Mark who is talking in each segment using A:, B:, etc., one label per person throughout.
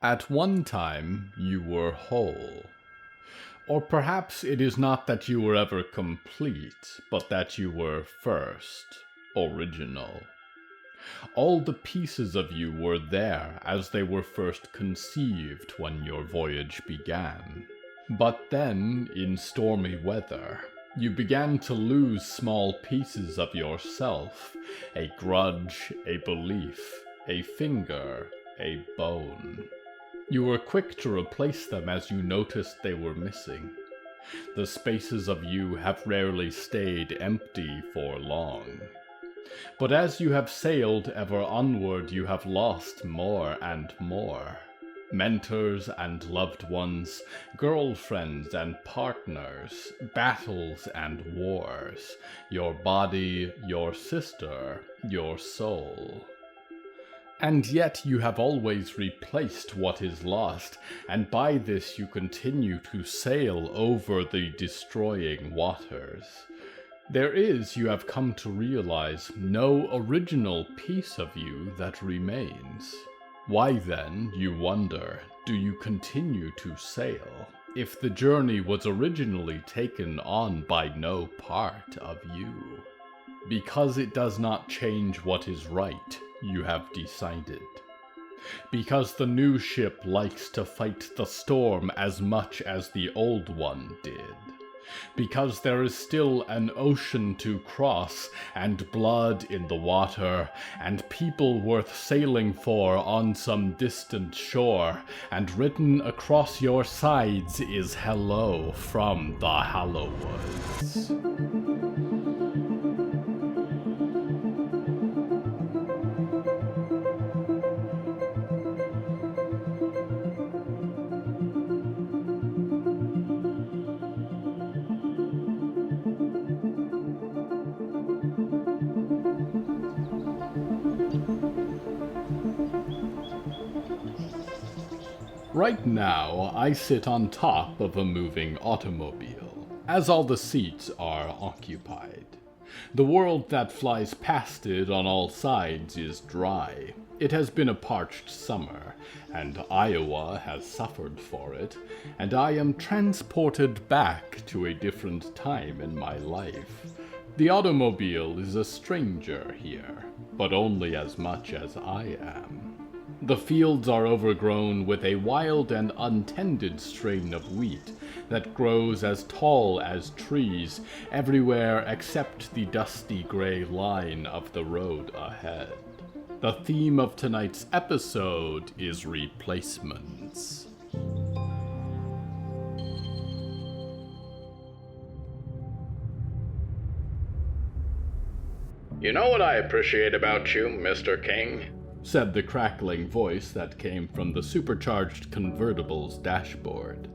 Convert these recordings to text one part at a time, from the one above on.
A: At one time, you were whole. Or perhaps it is not that you were ever complete, but that you were first, original. All the pieces of you were there as they were first conceived when your voyage began. But then, in stormy weather, you began to lose small pieces of yourself, a grudge, a belief, a finger, a bone. You were quick to replace them as you noticed they were missing. The spaces of you have rarely stayed empty for long. But as you have sailed ever onward, you have lost more and more. Mentors and loved ones, girlfriends and partners, battles and wars, your body, your sister, your soul. And yet you have always replaced what is lost, and by this you continue to sail over the destroying waters. There is, you have come to realize, no original piece of you that remains. Why then, you wonder, do you continue to sail, if the journey was originally taken on by no part of you? Because it does not change what is right, you have decided. Because the new ship likes to fight the storm as much as the old one did. Because there is still an ocean to cross, and blood in the water, and people worth sailing for on some distant shore, and written across your sides is hello from the Hallowoods. Right now, I sit on top of a moving automobile, as all the seats are occupied. The world that flies past it on all sides is dry. It has been a parched summer, and Iowa has suffered for it, and I am transported back to a different time in my life. The automobile is a stranger here, but only as much as I am. The fields are overgrown with a wild and untended strain of wheat that grows as tall as trees everywhere except the dusty gray line of the road ahead. The theme of tonight's episode is replacements.
B: You know what I appreciate about you, Mr. King?
A: Said the crackling voice that came from the supercharged convertible's dashboard.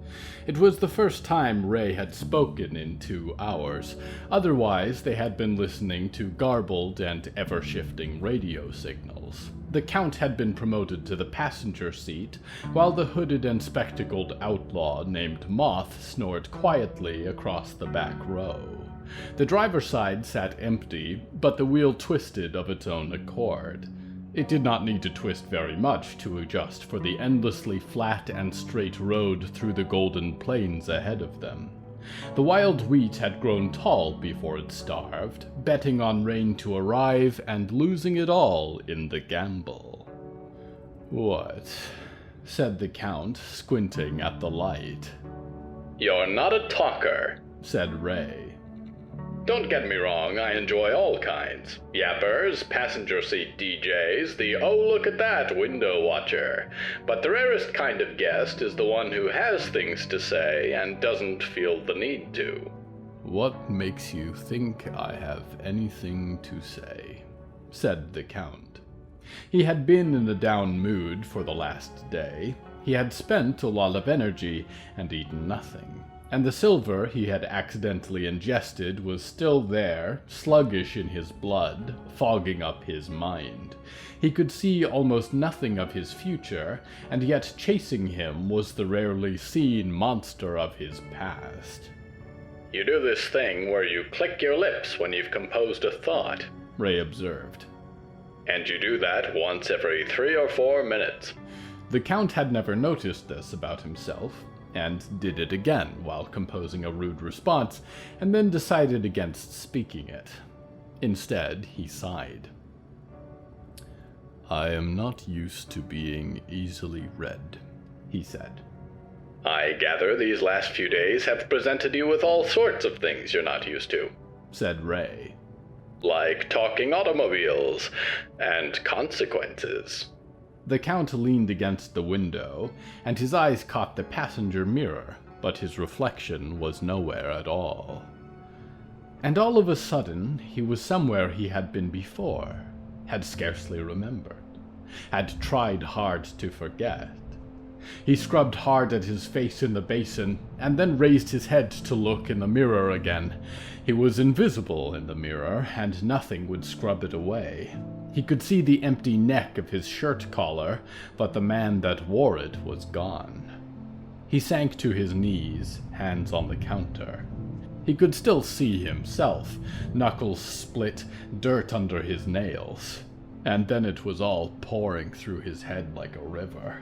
A: It was the first time Ray had spoken in 2 hours. Otherwise, they had been listening to garbled and ever-shifting radio signals. The Count had been promoted to the passenger seat, while the hooded and spectacled outlaw named Moth snored quietly across the back row. The driver's side sat empty, but the wheel twisted of its own accord. It did not need to twist very much to adjust for the endlessly flat and straight road through the golden plains ahead of them. The wild wheat had grown tall before it starved, betting on rain to arrive and losing it all in the gamble. "What?" said the Count, squinting at the light.
B: "You're not a talker,"
A: said Ray.
B: "Don't get me wrong, I enjoy all kinds. Yappers, passenger seat DJs, the oh look at that window watcher. But the rarest kind of guest is the one who has things to say and doesn't feel the need to."
A: "What makes you think I have anything to say?" said the Count. He had been in a down mood for the last day. He had spent a lot of energy and eaten nothing. And the silver he had accidentally ingested was still there, sluggish in his blood, fogging up his mind. He could see almost nothing of his future, and yet chasing him was the rarely seen monster of his past.
B: "You do this thing where you click your lips when you've composed a thought,"
A: Ray observed.
B: "and you do that once every 3 or 4 minutes.
A: The Count had never noticed this about himself, and did it again while composing a rude response, and then decided against speaking it. Instead, he sighed. "I am not used to being easily read," he said.
B: "I gather these last few days have presented you with all sorts of things you're not used to,"
A: said Ray.
B: "Like talking automobiles and consequences."
A: The Count leaned against the window, and his eyes caught the passenger mirror, but his reflection was nowhere at all. And all of a sudden, he was somewhere he had been before, had scarcely remembered, had tried hard to forget. He scrubbed hard at his face in the basin, and then raised his head to look in the mirror again. He was invisible in the mirror, and nothing would scrub it away. He could see the empty neck of his shirt collar, but the man that wore it was gone. He sank to his knees, hands on the counter. He could still see himself, knuckles split, dirt under his nails. And then it was all pouring through his head like a river.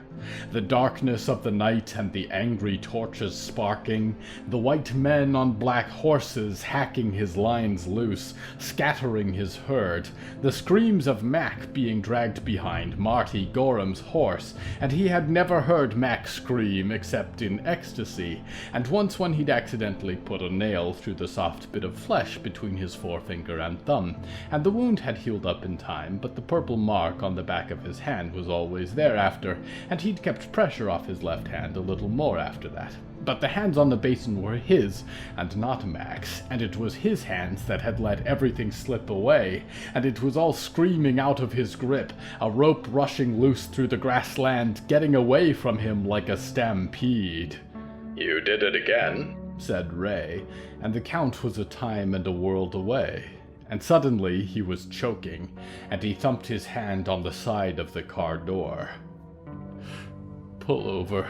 A: The darkness of the night and the angry torches sparking, the white men on black horses hacking his lines loose, scattering his herd, the screams of Mac being dragged behind Marty Gorham's horse, and he had never heard Mac scream except in ecstasy, and once when he'd accidentally put a nail through the soft bit of flesh between his forefinger and thumb, and the wound had healed up in time, but the purple mark on the back of his hand was always there after, and he'd kept pressure off his left hand a little more after that. But the hands on the basin were his, and not Mac's, and it was his hands that had let everything slip away, and it was all screaming out of his grip, a rope rushing loose through the grassland, getting away from him like a stampede.
B: "You did it again,"
A: said Ray, and the Count was a time and a world away. And suddenly he was choking, and he thumped his hand on the side of the car door. "Pull over,"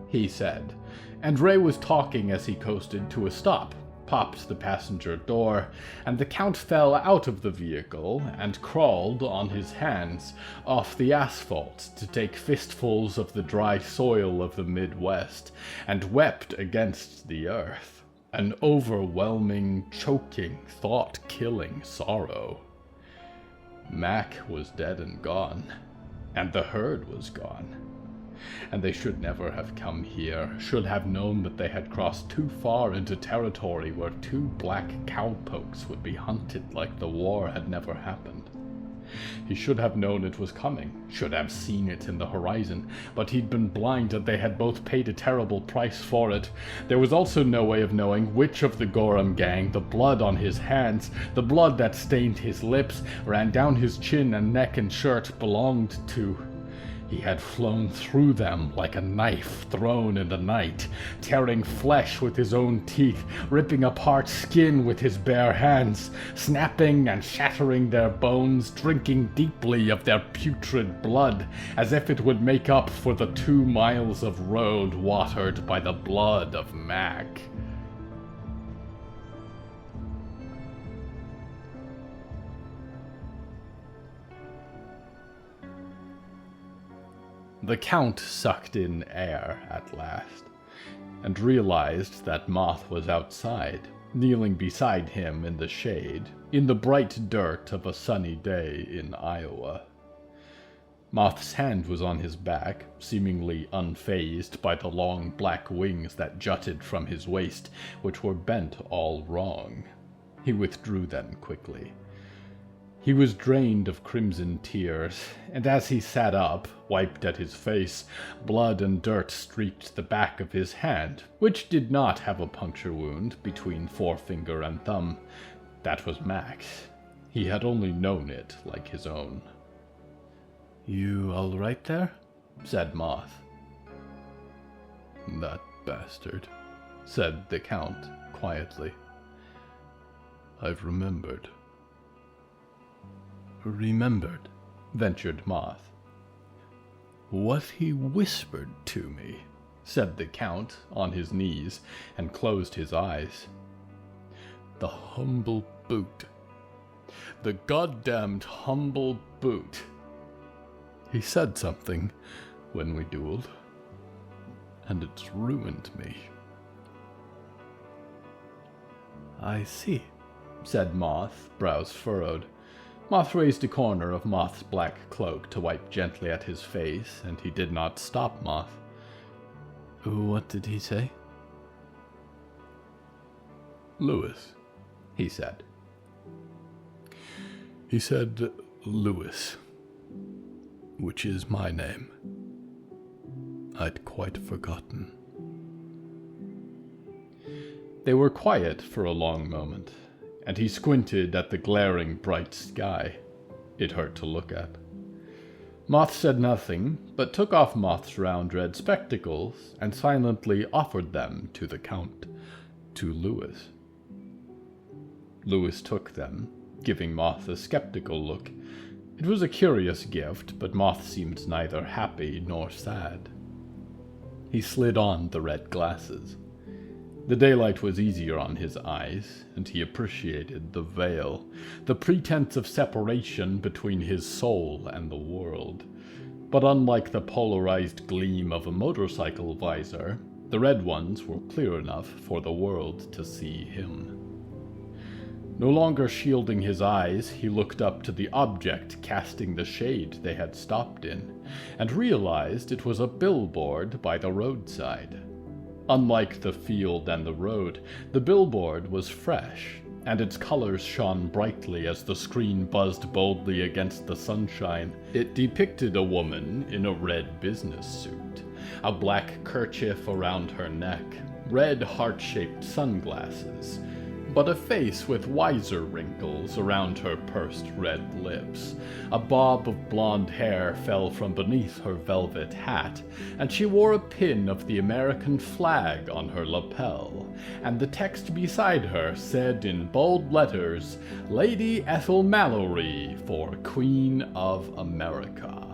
A: he said, and Ray was talking as he coasted to a stop, popped the passenger door, and the Count fell out of the vehicle and crawled on his hands off the asphalt to take fistfuls of the dry soil of the Midwest, and wept against the earth. An overwhelming, choking, thought-killing sorrow. Mac was dead and gone, and the herd was gone. And they should never have come here, should have known that they had crossed too far into territory where two black cowpokes would be hunted like the war had never happened. He should have known it was coming, should have seen it in the horizon, but he'd been blind and they had both paid a terrible price for it. There was also no way of knowing which of the Gorham gang the blood on his hands, the blood that stained his lips, ran down his chin and neck and shirt belonged to. He had flown through them like a knife thrown in the night, tearing flesh with his own teeth, ripping apart skin with his bare hands, snapping and shattering their bones, drinking deeply of their putrid blood, as if it would make up for the 2 miles of road watered by the blood of Mac. The Count sucked in air at last, and realized that Moth was outside, kneeling beside him in the shade, in the bright dirt of a sunny day in Iowa. Moth's hand was on his back, seemingly unfazed by the long black wings that jutted from his waist, which were bent all wrong. He withdrew them quickly. He was drained of crimson tears, and as he sat up, wiped at his face, blood and dirt streaked the back of his hand, which did not have a puncture wound between forefinger and thumb. That was Mac's. He had only known it like his own. "You all right there?" said Moth. "That bastard," said the Count quietly. "I've remembered." "Remembered?" ventured Moth. "What he whispered to me," said the Count on his knees, and closed his eyes. "The humble boot. The goddamned humble boot. He said something, when we dueled, and it's ruined me." "I see," said Moth, brows furrowed. Moth raised a corner of Moth's black cloak to wipe gently at his face, and he did not stop Moth. "What did he say?" "Lewis," he said. "He said Lewis, which is my name. I'd quite forgotten." They were quiet for a long moment, and he squinted at the glaring bright sky. It hurt to look at. Moth said nothing, but took off Moth's round red spectacles and silently offered them to the Count, to Lewis. Lewis took them, giving Moth a skeptical look. It was a curious gift, but Moth seemed neither happy nor sad. He slid on the red glasses. The daylight was easier on his eyes, and he appreciated the veil, the pretense of separation between his soul and the world. But unlike the polarized gleam of a motorcycle visor, the red ones were clear enough for the world to see him. No longer shielding his eyes, he looked up to the object casting the shade they had stopped in, and realized it was a billboard by the roadside. Unlike the field and the road, the billboard was fresh, and its colors shone brightly as the screen buzzed boldly against the sunshine. It depicted a woman in a red business suit, a black kerchief around her neck, red heart-shaped sunglasses, but a face with wiser wrinkles around her pursed red lips. A bob of blonde hair fell from beneath her velvet hat, and she wore a pin of the American flag on her lapel, and the text beside her said in bold letters, "Lady Ethel Mallory for Queen of America."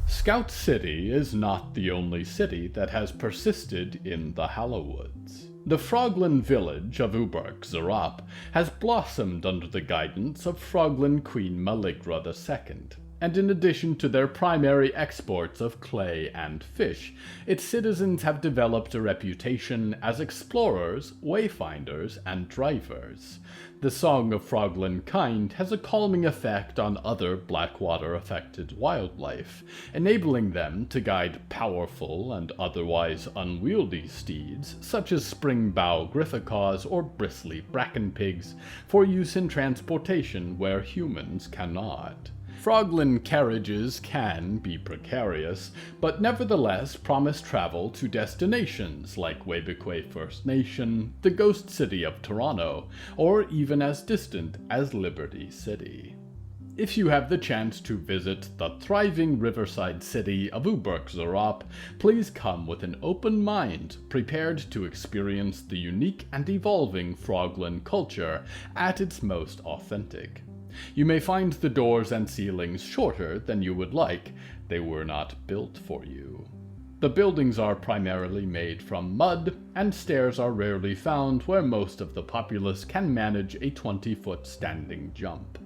A: Scout City is not the only city that has persisted in the Hallowoods. The Froglin village of Uberk-Zarop has blossomed under the guidance of Froglin Queen Maligra II, and in addition to their primary exports of clay and fish, its citizens have developed a reputation as explorers, wayfinders, and drivers. The Song of Froglin Kind has a calming effect on other Blackwater-affected wildlife, enabling them to guide powerful and otherwise unwieldy steeds, such as springbow griffikaws or bristly bracken pigs, for use in transportation where humans cannot. Froglin carriages can be precarious, but nevertheless promise travel to destinations like Wabekwe First Nation, the ghost city of Toronto, or even as distant as Liberty City. If you have the chance to visit the thriving riverside city of Uberk-Zarop, please come with an open mind, prepared to experience the unique and evolving Froglin culture at its most authentic. You may find the doors and ceilings shorter than you would like. They were not built for you. The buildings are primarily made from mud, and stairs are rarely found where most of the populace can manage a 20-foot standing jump.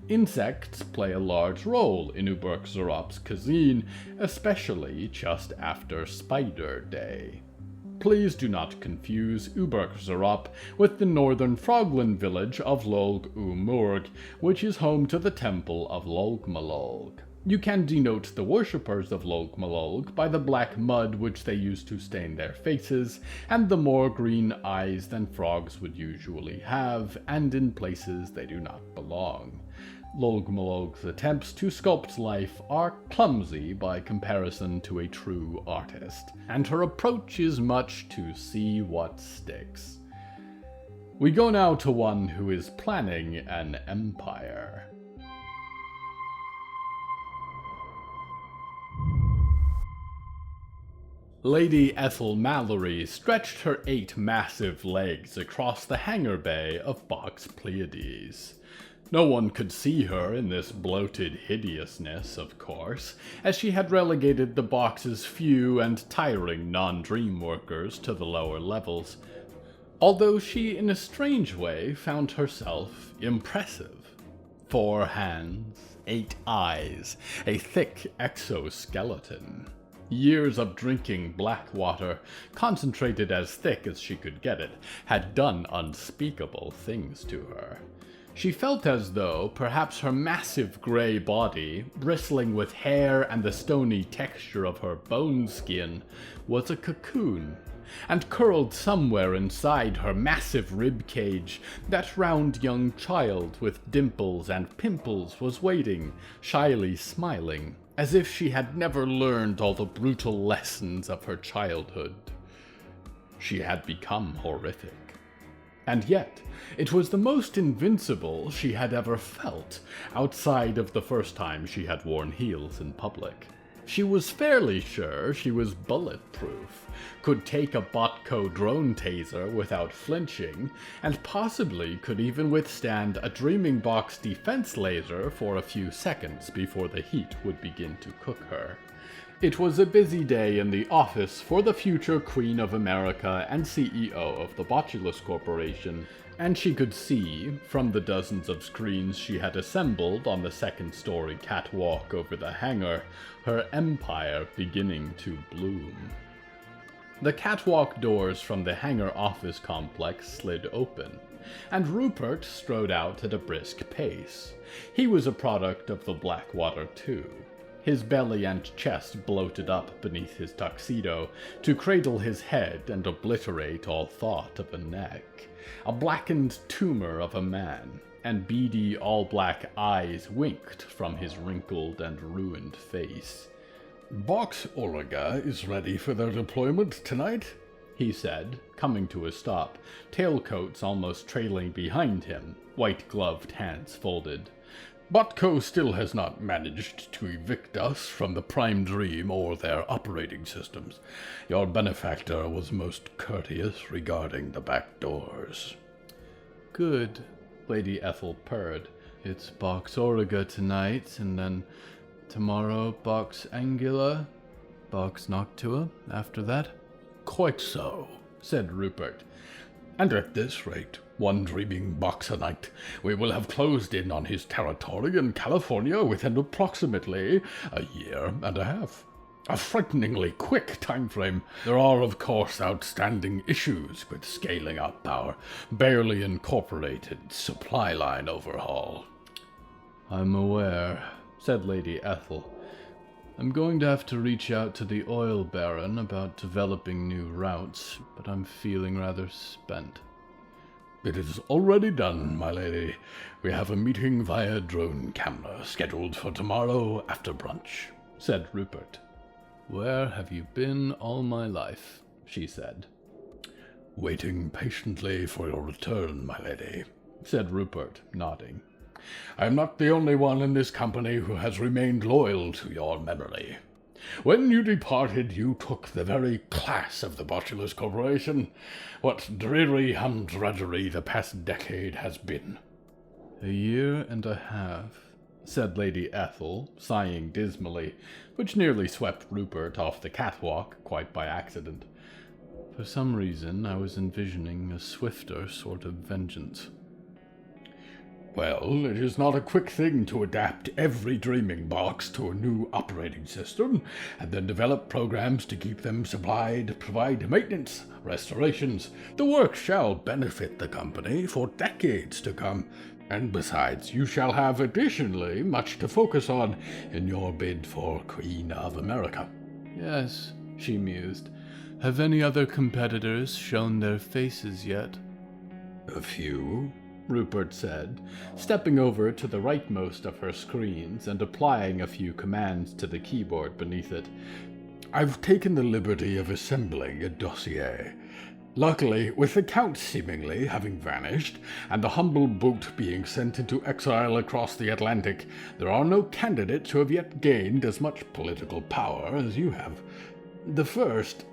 A: Insects play a large role in Uberk-Zarop's cuisine, especially just after Spider Day. Please do not confuse Uberk-Zarop with the northern Froglin village of Lolg-U-Murg, which is home to the Temple of Lolg-Malolg. You can denote the worshippers of Lolg-Malolg by the black mud which they use to stain their faces, and the more green eyes than frogs would usually have, and in places they do not belong. Lolg-Malolg's attempts to sculpt life are clumsy by comparison to a true artist, and her approach is much to see what sticks. We go now to one who is planning an empire. Lady Ethel Mallory stretched her 8 massive legs across the hangar bay of Box Pleiades. No one could see her in this bloated hideousness, of course, as she had relegated the box's few and tiring non-dream workers to the lower levels, although she in a strange way found herself impressive. 4 hands, 8 eyes, a thick exoskeleton. Years of drinking black water, concentrated as thick as she could get it, had done unspeakable things to her. She felt as though perhaps her massive gray body, bristling with hair and the stony texture of her bone skin, was a cocoon, and curled somewhere inside her massive rib cage, that round young child with dimples and pimples was waiting, shyly smiling, as if she had never learned all the brutal lessons of her childhood. She had become horrific. And yet, it was the most invincible she had ever felt, outside of the first time she had worn heels in public. She was fairly sure she was bulletproof, could take a Botco drone taser without flinching, and possibly could even withstand a Dreaming Box defense laser for a few seconds before the heat would begin to cook her. It was a busy day in the office for the future Queen of America and CEO of the Botulus Corporation, and she could see, from the dozens of screens she had assembled on the second-story catwalk over the hangar, her empire beginning to bloom. The catwalk doors from the hangar office complex slid open, and Rupert strode out at a brisk pace. He was a product of the Blackwater too. His belly and chest bloated up beneath his tuxedo to cradle his head and obliterate all thought of a neck. A blackened tumor of a man, and beady all-black eyes winked from his wrinkled and ruined face.
C: "Box Origa is ready for their deployment tonight,"
A: he said, coming to a stop, tailcoats almost trailing behind him, white-gloved hands folded.
C: "Botco still has not managed to evict us from the Prime Dream or their operating systems. Your benefactor was most courteous regarding the back doors."
A: "Good," Lady Ethel purred. "It's Box Origa tonight, and then tomorrow Box Angula, Box Noctua after that?"
C: "Quite so," said Rupert. "And at this rate, one Dreaming Box a night, we will have closed in on his territory in California within approximately a year and a half. A frighteningly quick time frame. There are, of course, outstanding issues with scaling up our barely incorporated supply line overhaul."
A: "I'm aware," said Lady Ethel. "I'm going to have to reach out to the oil baron about developing new routes, but I'm feeling rather spent."
C: "It is already done, my lady. We have a meeting via drone camera scheduled for tomorrow after brunch," said Rupert.
A: "Where have you been all my life?" she said.
C: "Waiting patiently for your return, my lady," said Rupert, nodding. "I am not the only one in this company who has remained loyal to your memory. When you departed, you took the very class of the Botulus Corporation. What dreary humdrum the past decade has been."
A: "A year and a half," said Lady Ethel, sighing dismally, which nearly swept Rupert off the catwalk, quite by accident. "For some reason, I was envisioning a swifter sort of vengeance."
C: "Well, it is not a quick thing to adapt every Dreaming Box to a new operating system, and then develop programs to keep them supplied, provide maintenance, restorations. The work shall benefit the company for decades to come, and besides, you shall have additionally much to focus on in your bid for Queen of America."
A: "Yes," she mused. "Have any other competitors shown their faces yet?"
C: "A few,"
A: Rupert said, stepping over to the rightmost of her screens and applying a few commands to the keyboard beneath it.
C: "I've taken the liberty of assembling a dossier. Luckily, with the Count seemingly having vanished, and the humble boot being sent into exile across the Atlantic, there are no candidates who have yet gained as much political power as you have. The first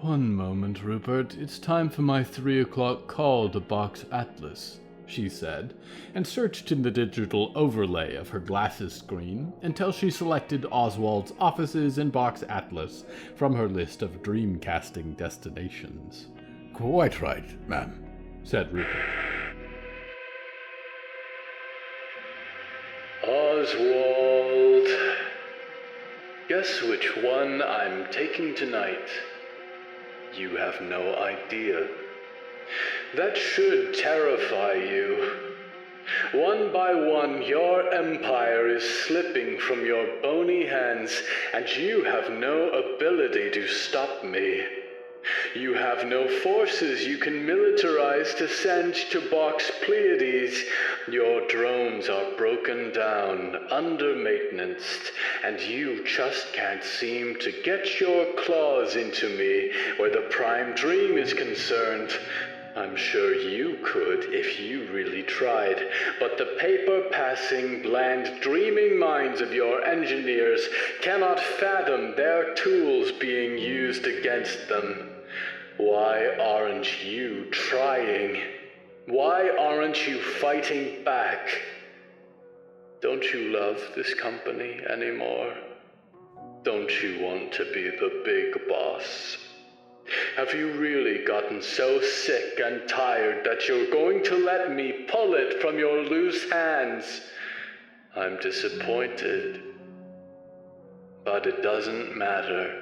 A: One moment, Rupert. It's time for my 3 o'clock call to Box Atlas, she said, and searched in the digital overlay of her glasses screen until she selected Oswald's offices in Box Atlas from her list of dreamcasting destinations.
C: Quite right, ma'am,
A: said Rupert.
B: Oswald, guess which one I'm taking tonight? You have no idea. That should terrify you. One by one, your empire is slipping from your bony hands, and you have no ability to stop me. You have no forces you can militarize to send to Box Pleiades. Your drones are broken down, under-maintenanced, and you just can't seem to get your claws into me where the Prime Dream is concerned. I'm sure you could if you really tried, but the paper-passing, bland, dreaming minds of your engineers cannot fathom their tools being used against them. Why aren't you trying? Why aren't you fighting back? Don't you love this company anymore? Don't you want to be the big boss? Have you really gotten so sick and tired that you're going to let me pull it from your loose hands? I'm disappointed. But it doesn't matter.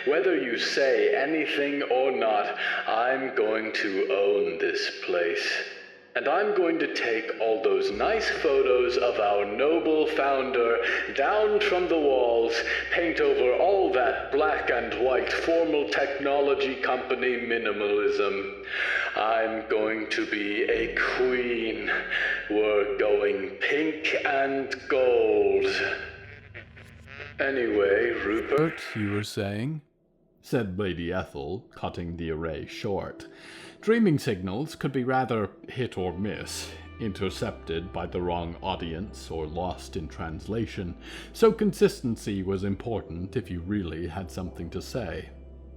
B: Whether you say anything or not, I'm going to own this place. And I'm going to take all those nice photos of our noble founder down from the walls, paint over all that black and white formal technology company minimalism. I'm going to be a queen. We're going pink and gold. Anyway, Rupert,
A: You were saying? Said Lady Ethel, cutting the array short. Dreaming signals could be rather hit or miss, intercepted by the wrong audience or lost in translation, so consistency was important if you really had something to say.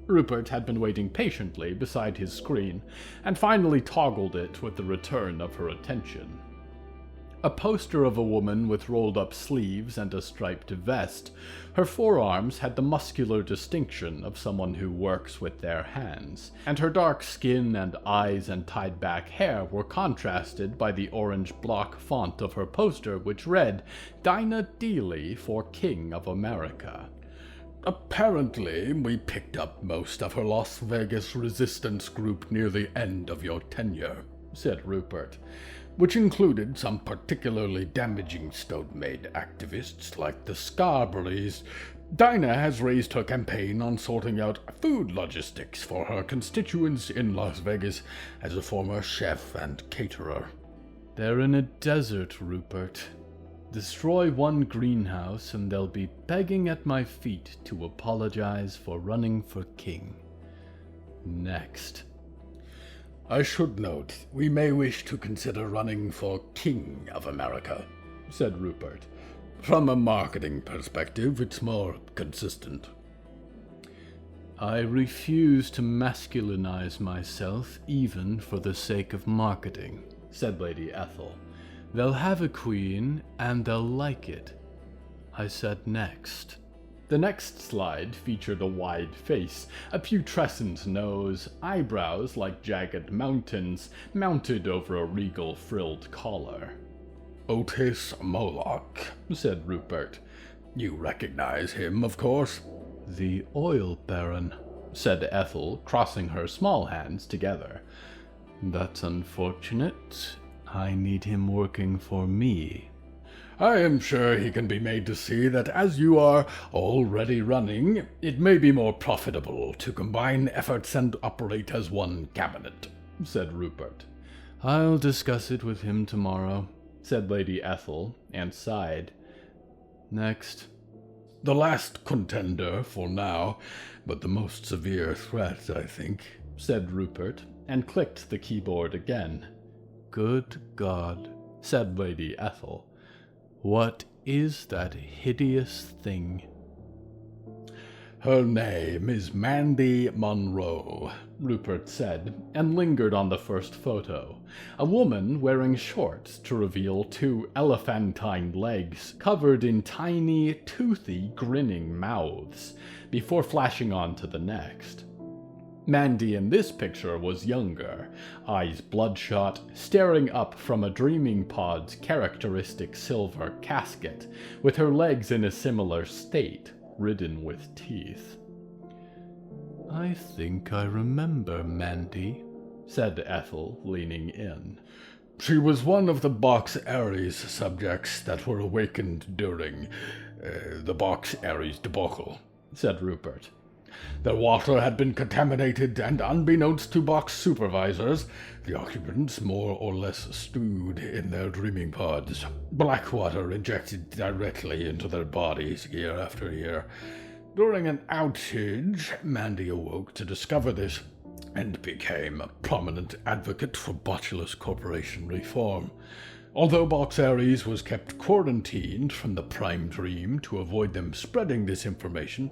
A: Rupert had been waiting patiently beside his screen, and finally toggled it with the return of her attention. A poster of a woman with rolled-up sleeves and a striped vest, her forearms had the muscular distinction of someone who works with their hands, and her dark skin and eyes and tied-back hair were contrasted by the orange block font of her poster, which read, "Dinah Dealey for King of America."
C: Apparently, we picked up most of her Las Vegas resistance group near the end of your tenure, said Rupert, which included some particularly damaging Stone-Maid activists like the Scarberries. Dinah has raised her campaign on sorting out food logistics for her constituents in Las Vegas as a former chef and caterer.
A: They're in a desert, Rupert. Destroy one greenhouse and they'll be begging at my feet to apologize for running for king. Next.
C: I should note, we may wish to consider running for King of America, said Rupert. From a marketing perspective, it's more consistent.
A: I refuse to masculinize myself even for the sake of marketing, said Lady Ethel. They'll have a queen, and they'll like it. I said next. The next slide featured a wide face, a putrescent nose, eyebrows like jagged mountains, mounted over a regal frilled collar.
C: Otis Moloch, said Rupert. You recognize him, of course.
A: The oil baron, said Ethel, crossing her small hands together. That's unfortunate. I need him working for me.
C: I am sure he can be made to see that as you are already running, it may be more profitable to combine efforts and operate as one cabinet, said Rupert.
A: I'll discuss it with him tomorrow, said Lady Ethel, and sighed. Next.
C: The last contender for now, but the most severe threat, I think, said Rupert, and clicked the keyboard again. Good God, said Lady Ethel. What is that hideous thing? Her name is Mandy Monroe, Rupert said, and lingered on the first photo. A woman wearing shorts to reveal two elephantine legs covered in tiny, toothy, grinning mouths, before flashing on to the next. Mandy in this picture was younger, eyes bloodshot, staring up from a dreaming pod's characteristic silver casket, with her legs in a similar state, ridden with teeth. "I think I remember Mandy," said Ethel, leaning in. "She was one of the Box Aries subjects that were awakened during the Box Aries debacle," said Rupert. "Their water had been contaminated, and unbeknownst to Box supervisors, the occupants more or less stewed in their dreaming pods. Black water injected directly into their bodies year after year. During an outage, Mandy awoke to discover this, and became a prominent advocate for botulous corporation reform. Although Box Aries was kept quarantined from the Prime Dream to avoid them spreading this information,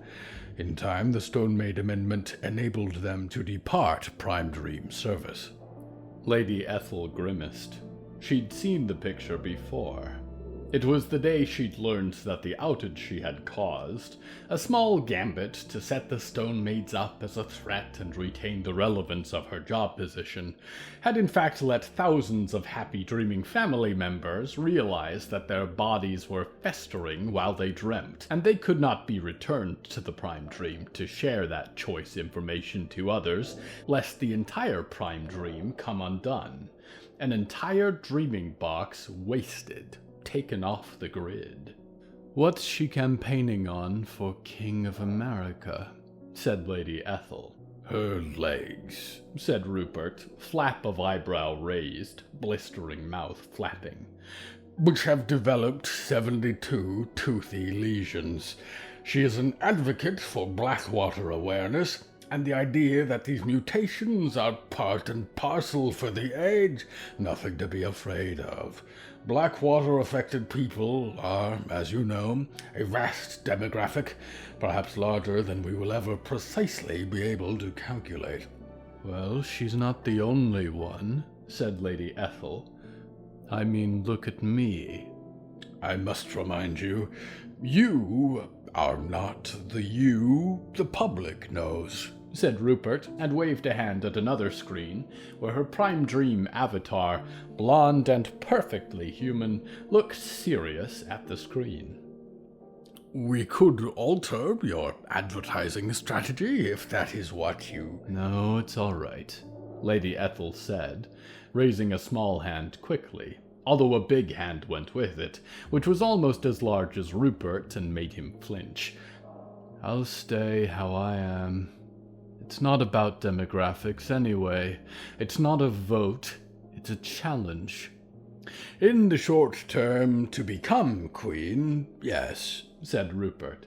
C: in time the Stone Maid Amendment enabled them to depart Prime Dream service."
A: Lady Ethel grimaced. She'd seen the picture before. It was the day she'd learned that the outage she had caused, a small gambit to set the Stone Maids up as a threat and retain the relevance of her job position, had in fact let thousands of happy dreaming family members realize that their bodies were festering while they dreamt, and they could not be returned to the Prime Dream to share that choice information to others, lest the entire Prime Dream come undone. An entire dreaming box wasted, taken off the grid. "What's she campaigning on for King of America?" said Lady Ethel.
C: "Her legs," said Rupert, flap of eyebrow raised, blistering mouth flapping, "which have developed 72 toothy lesions. She is an advocate for Blackwater awareness, and the idea that these mutations are part and parcel for the age, nothing to be afraid of. Blackwater-affected people are, as you know, a vast demographic, perhaps larger than we will ever precisely be able to calculate."
A: "Well, she's not the only one," said Lady Ethel. "I mean, look at me."
C: "I must remind you, you are not the you the public knows,"
A: said Rupert, and waved a hand at another screen, where her Prime Dream avatar, blonde and perfectly human, looked serious at the screen.
C: "We could alter your advertising strategy if that is what you—"
A: "No, it's all right," Lady Ethel said, raising a small hand quickly, although a big hand went with it, which was almost as large as Rupert and made him flinch. "I'll stay how I am. It's not about demographics anyway. It's not a vote. It's a challenge."
C: "In the short term, to become queen, yes," said Rupert.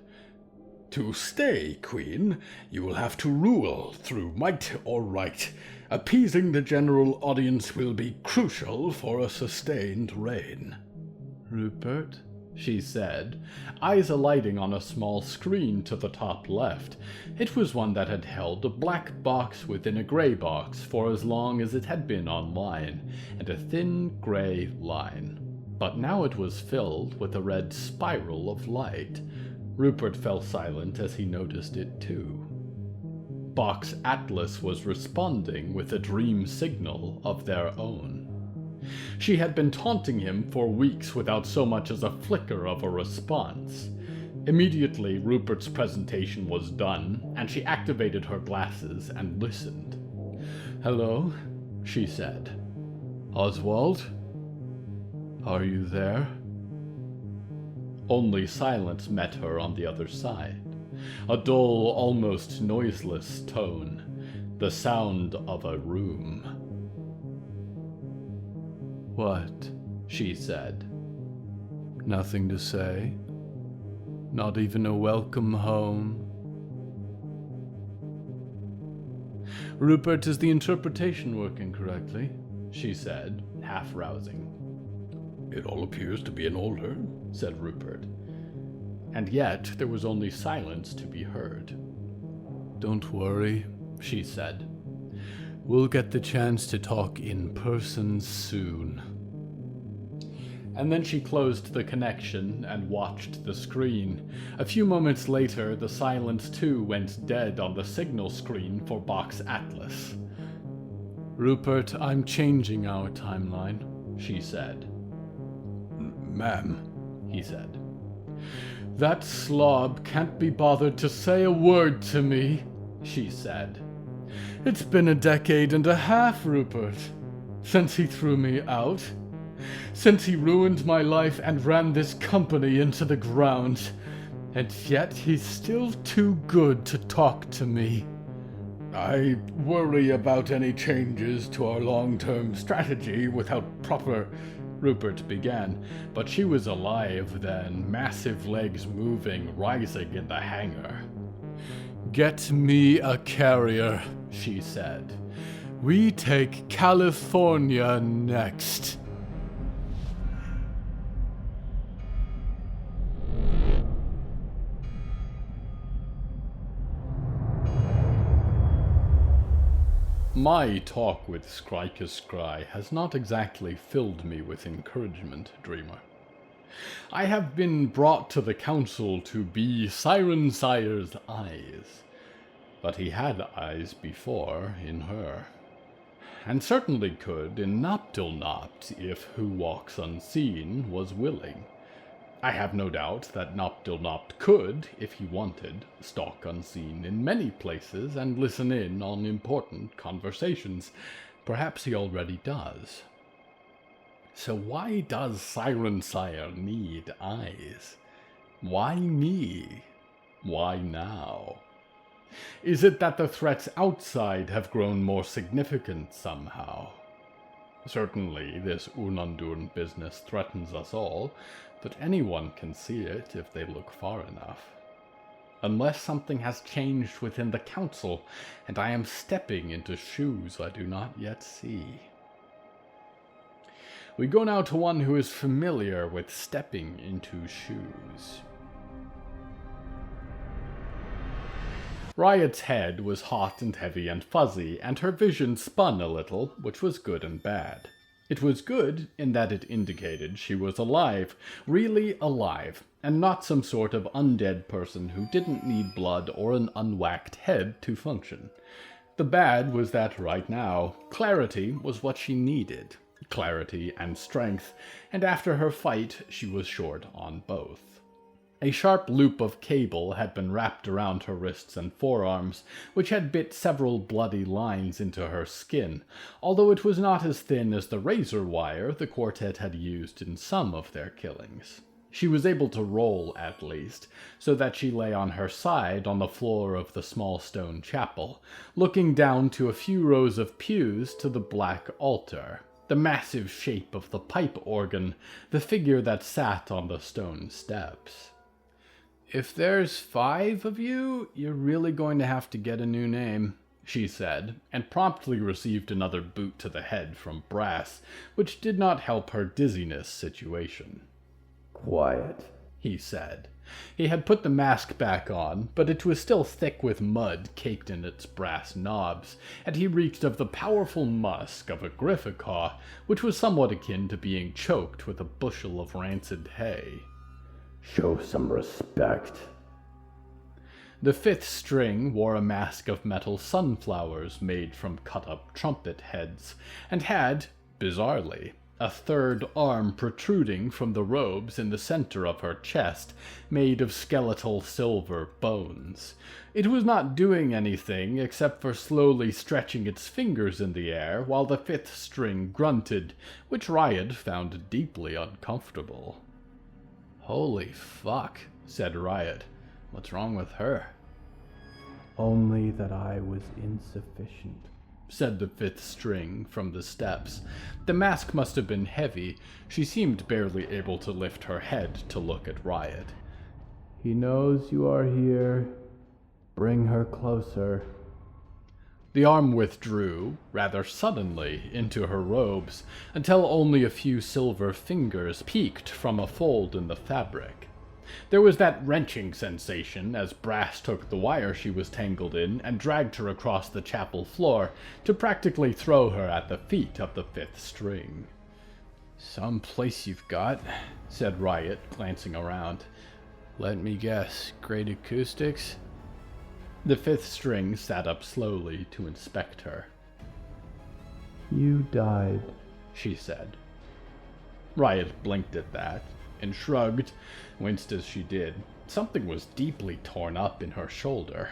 C: "To stay queen, you will have to rule through might or right. Appeasing the general audience will be crucial for a sustained reign."
A: "Rupert," she said, eyes alighting on a small screen to the top left. It was one that had held a black box within a gray box for as long as it had been online, and a thin gray line. But now it was filled with a red spiral of light. Rupert fell silent as he noticed it too. Box Atlas was responding with a dream signal of their own. She had been taunting him for weeks without so much as a flicker of a response. Immediately, Rupert's presentation was done, and she activated her glasses and listened. "Hello," she said. "Oswald? Are you there?" Only silence met her on the other side. A dull, almost noiseless tone. The sound of a room. "What?" she said. "Nothing to say? Not even a welcome home?" "Rupert, is the interpretation working correctly?" she said, half rousing.
C: "It all appears to be in order,"
A: said Rupert. And yet there was only silence to be heard.
C: Don't worry, she said. We'll get the chance to talk in person soon. And then she closed the connection and watched the screen. A few moments later, the silence too went dead on the signal screen for Box Atlas. Rupert, I'm changing our timeline, she said. Ma'am, he said. That slob can't be bothered to say a word to me, she said. It's been a decade and a half, Rupert, since he threw me out. Since he ruined my life and ran this company into the ground. And yet he's still too good to talk to me. I worry about any changes to our long-term strategy without proper... Rupert began, but she was alive then, massive legs moving, rising in the hangar. Get me a carrier, she said. We take California next. My talk with Scry has not exactly filled me with encouragement, Dreamer. I have been brought to the council to be Siren Sire's eyes, but he had eyes before in her, and certainly could in Noptilnopt if Who Walks Unseen was willing. I have no doubt that Noptilnopt could, if he wanted, stalk unseen in many places and listen in on important conversations. Perhaps he already does. So why does Siren Sire need eyes? Why me? Why now? Is it that the threats outside have grown more significant somehow? Certainly, this Unandurn business threatens us all, but anyone can see it if they look far enough. Unless something has changed within the council, and I am stepping into shoes I do not yet see. We go now to one who is familiar with stepping into shoes. Riot's head was hot and heavy and fuzzy, and her vision spun a little, which was good and bad. It was good in that it indicated she was alive, really alive, and not some sort of undead person who didn't need blood or an unwhacked head to function. The bad was that right now, clarity was what she needed. Clarity and strength, and after her fight, she was short on both. A sharp loop of cable had been wrapped around her wrists and forearms, which had bit several bloody lines into her skin, although it was not as thin as the razor wire the quartet had used in some of their killings. She was able to roll, at least, so that she lay on her side on the floor of the small stone chapel, looking down to a few rows of pews to the black altar, the massive shape of the pipe organ, the figure that sat on the stone steps. If there's 5 of you, you're really going to have to get a new name, she said, and promptly received another boot to the head from Brass, which did not help her dizziness situation.
D: Quiet,
C: he said. He had put the mask back on, but it was still thick with mud caked in its brass knobs, and he reeked of the powerful musk of a Grifficaw, which was somewhat akin to being choked with a bushel of rancid hay.
D: Show some respect.
C: The 5th string wore a mask of metal sunflowers made from cut-up trumpet heads, and had, bizarrely, a 3rd arm protruding from the robes in the center of her chest, made of skeletal silver bones. It was not doing anything except for slowly stretching its fingers in the air while the 5th string grunted, which Riot found deeply uncomfortable. Holy fuck, said Riot. What's wrong with her?
D: Only that I was insufficient,
C: said the 5th string from the steps. The mask must have been heavy. She seemed barely able to lift her head to look at Riot.
D: He knows you are here. Bring her closer.
C: The arm withdrew, rather suddenly, into her robes, until only a few silver fingers peeked from a fold in the fabric.
A: There was that wrenching sensation as Brass took the wire she was tangled in and dragged her across the chapel floor to practically throw her at the feet of the fifth string.
D: "Some place you've got," said Riot, glancing around. "Let me guess, great acoustics?"
A: The fifth string sat up slowly to inspect her.
D: "You died,"
A: she said. Riot blinked at that and shrugged, winced as she did. Something was deeply torn up in her shoulder,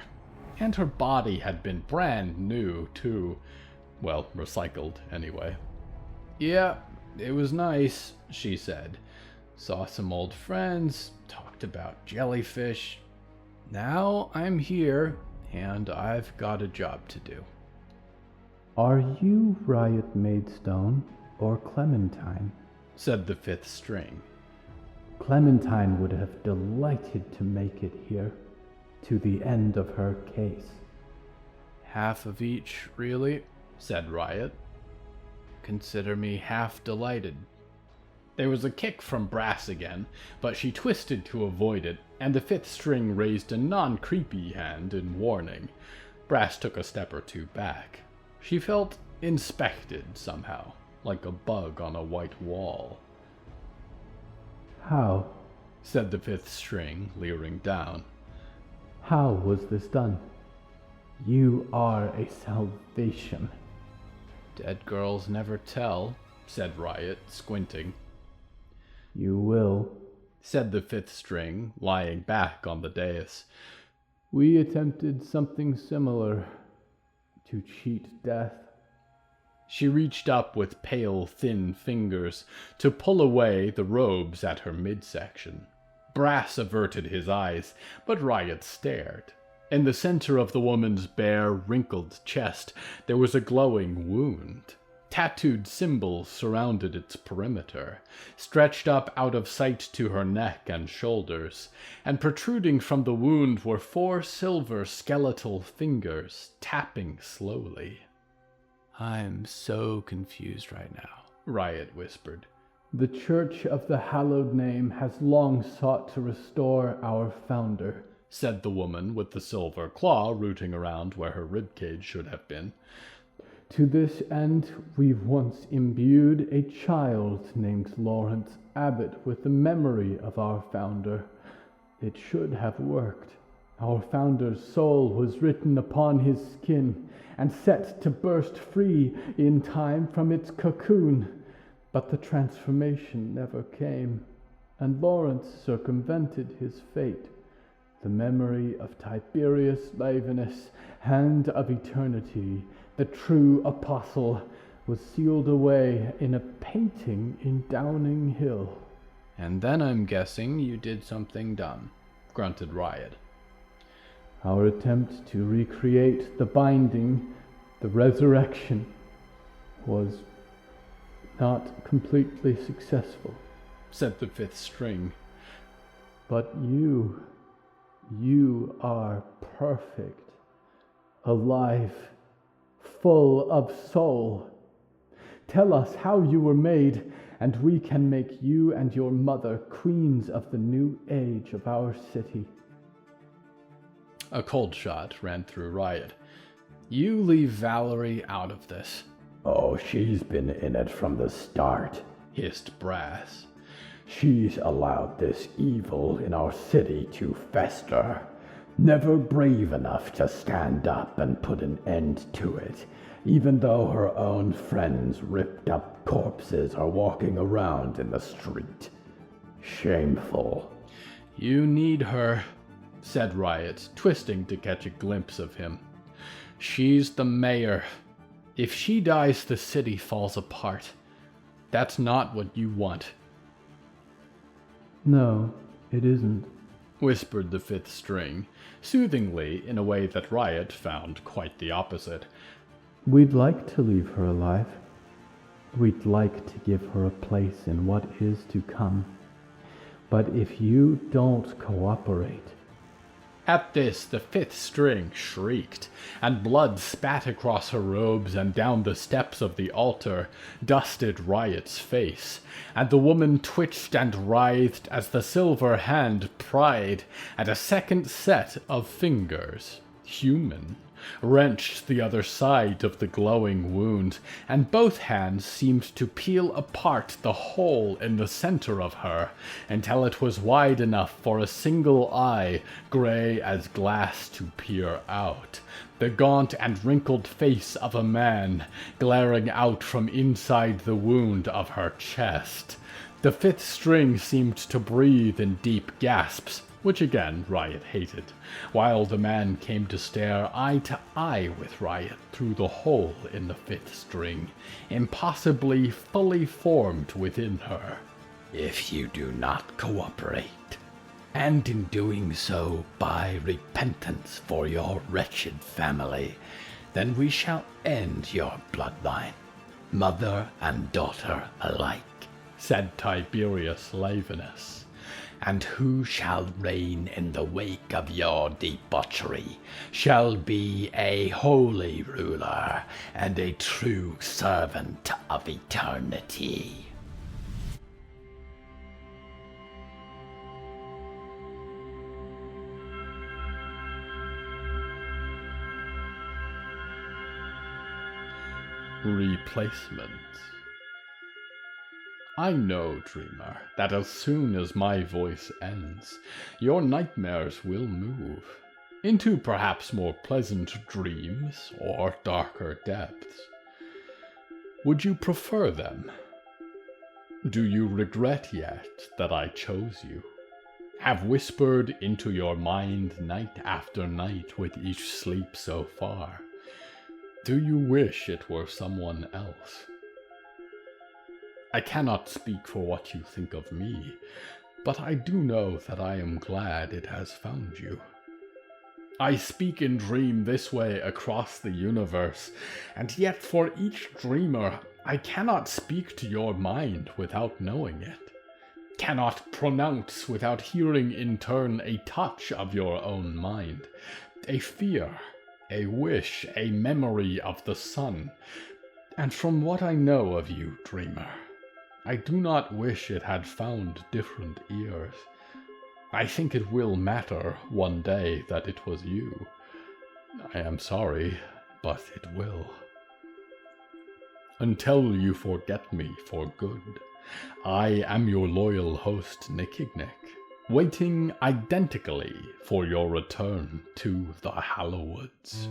A: and her body had been brand new, too. Well, recycled, anyway.
D: "Yeah, it was nice," she said. "Saw some old friends, talked about jellyfish. Now I'm here, and I've got a job to do." "Are you Riot Maidstone or Clementine?"
A: said the fifth string.
D: "Clementine would have delighted to make it here, to the end of her case." "Half of each, really," said Riot. "Consider me half delighted."
A: There was a kick from Brass again, but she twisted to avoid it, and the fifth string raised a non-creepy hand in warning. Brass took a step or two back. She felt inspected somehow, like a bug on a white wall.
D: "How?"
A: said the fifth string, leering down.
D: "How was this done? You are a salvation."
A: "Dead girls never tell," said Riot, squinting.
D: "You will,"
A: said the fifth string, lying back on the dais.
D: "We attempted something similar, to cheat death."
A: She reached up with pale, thin fingers to pull away the robes at her midsection. Brass averted his eyes, but Riot stared. In the center of the woman's bare, wrinkled chest, there was a glowing wound. Tattooed symbols surrounded its perimeter, stretched up out of sight to her neck and shoulders, and protruding from the wound were 4 silver skeletal fingers, tapping slowly.
D: "I'm so confused right now,"
A: Riot whispered.
D: "The Church of the Hallowed Name has long sought to restore our founder,"
A: said the woman with the silver claw rooting around where her ribcage should have been.
D: "To this end, we've once imbued a child named Lawrence Abbott with the memory of our founder. It should have worked. Our founder's soul was written upon his skin and set to burst free in time from its cocoon. But the transformation never came, and Lawrence circumvented his fate. The memory of Tiberius Lavinus, Hand of Eternity, the true apostle, was sealed away in a painting in Downing Hill."
A: "And then I'm guessing you did something dumb," grunted Riot.
D: "Our attempt to recreate the binding, the resurrection, was not completely successful,"
A: said the fifth string.
D: "But you are perfect, alive, full of soul. Tell us how you were made, and we can make you and your mother queens of the new age of our city."
A: A cold shot ran through Riot. "You leave Valerie out of this,"
E: "Oh, she's been in it from the start,"
A: hissed Brass.
E: "She's allowed this evil in our city to fester, never brave enough to stand up and put an end to it, even though her own friends' ripped up corpses are walking around in the street. Shameful."
A: "You need her," said Riot, twisting to catch a glimpse of him. "She's the mayor. If she dies, the city falls apart. That's not what you want."
D: "No, it isn't,"
A: whispered the fifth string, soothingly in a way that Riot found quite the opposite.
D: "We'd like to leave her alive. We'd like to give her a place in what is to come. But if you don't cooperate..."
A: At this, the fifth string shrieked, and blood spat across her robes and down the steps of the altar, dusted Riot's face, and the woman twitched and writhed as the silver hand pried at a second set of fingers, human, wrenched the other side of the glowing wound, and both hands seemed to peel apart the hole in the center of her until it was wide enough for a single eye, gray as glass, to peer out. The gaunt and wrinkled face of a man glaring out from inside the wound of her chest. The fifth string seemed to breathe in deep gasps, which again Riot hated, while the man came to stare eye to eye with Riot through the hole in the fifth string, impossibly fully formed within her.
E: If you do not cooperate, and in doing so buy repentance for your wretched family, then we shall end your bloodline, mother and daughter alike,
A: said Tiberius Lavinus.
E: And who shall reign in the wake of your debauchery shall be a holy ruler and a true servant of eternity.
A: Replacement. I know, dreamer, that as soon as my voice ends, your nightmares will move into perhaps more pleasant dreams or darker depths. Would you prefer them? Do you regret yet that I chose you? Have whispered into your mind night after night with each sleep so far? Do you wish it were someone else? I cannot speak for what you think of me, but I do know that I am glad it has found you. I speak in dream this way across the universe, and yet for each dreamer I cannot speak to your mind without knowing it, cannot pronounce without hearing in turn a touch of your own mind, a fear, a wish, a memory of the sun. And from what I know of you, dreamer, I do not wish it had found different ears. I think it will matter one day that it was you. I am sorry, but it will. Until you forget me for good, I am your loyal host, Nikignik, waiting identically for your return to the Hallowoods.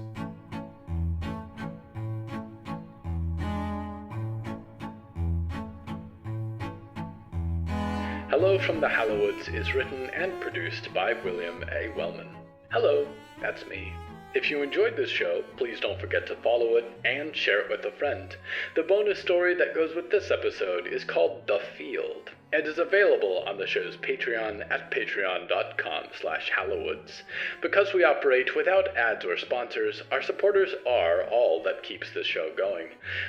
B: Hello from the Hallowoods is written and produced by William A. Wellman. Hello, that's me. If you enjoyed this show, please don't forget to follow it and share it with a friend. The bonus story that goes with this episode is called The Field, and is available on the show's Patreon at patreon.com/Hallowoods. Because we operate without ads or sponsors, our supporters are all that keeps this show going.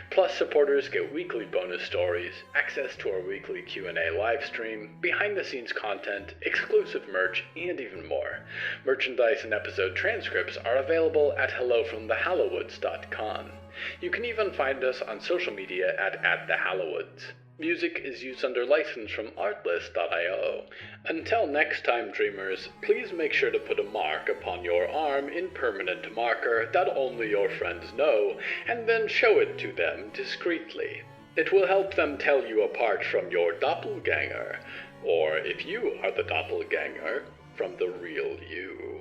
B: Plus, supporters get weekly bonus stories, access to our weekly Q&A live stream, behind-the-scenes content, exclusive merch, and even more. Merchandise and episode transcripts are available at hellofromthehallowoods.com. You can even find us on social media at @thehallowoods. Music is used under license from artlist.io. Until next time, dreamers, please make sure to put a mark upon your arm in permanent marker that only your friends know, and then show it to them discreetly. It will help them tell you apart from your doppelganger, or if you are the doppelganger, from the real you.